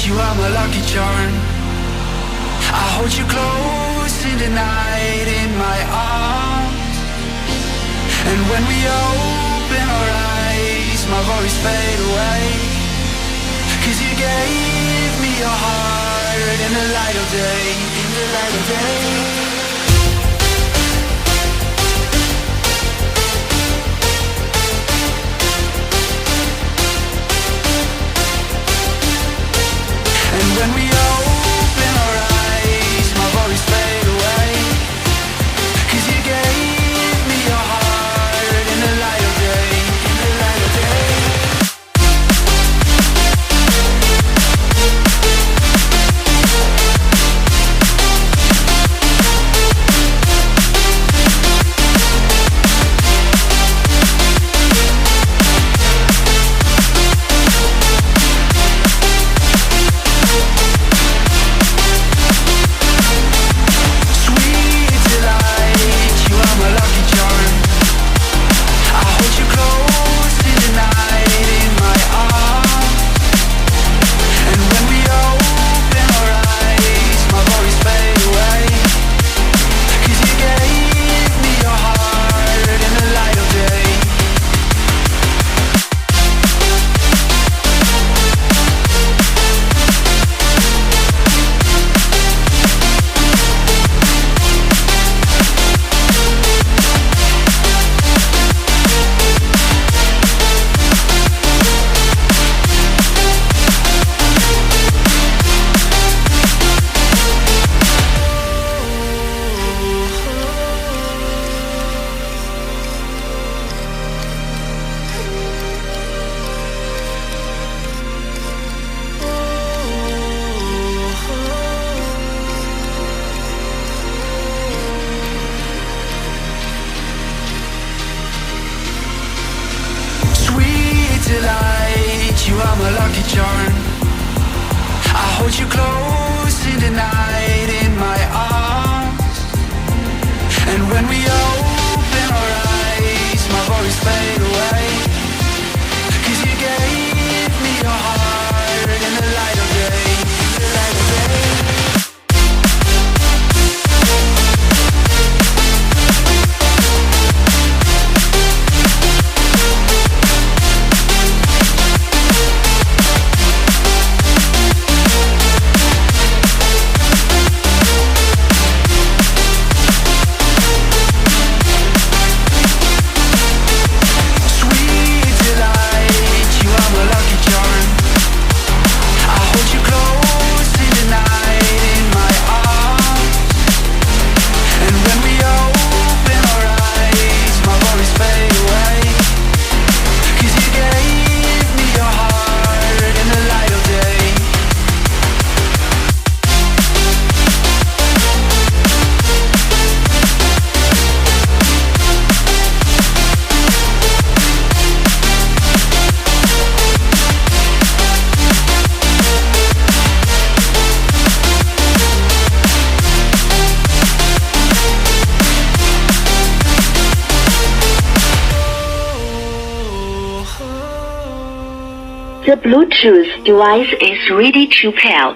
you are my lucky charm. I hold you close in the night in my arms. And when we open our eyes, my worries fade away. 'Cause you gave me your heart in the light of day, in the light of day. When we open our eyes, my worries fade away. 'Cause you gave me your heart in the light of day, in the light of day. Delight, you are my lucky charm. I hold you close in the night in my arms. And when we open our eyes, my worries fade away. 'Cause you gave me your heart in the light of day, in the light of day. The Bluetooth device is ready to pair.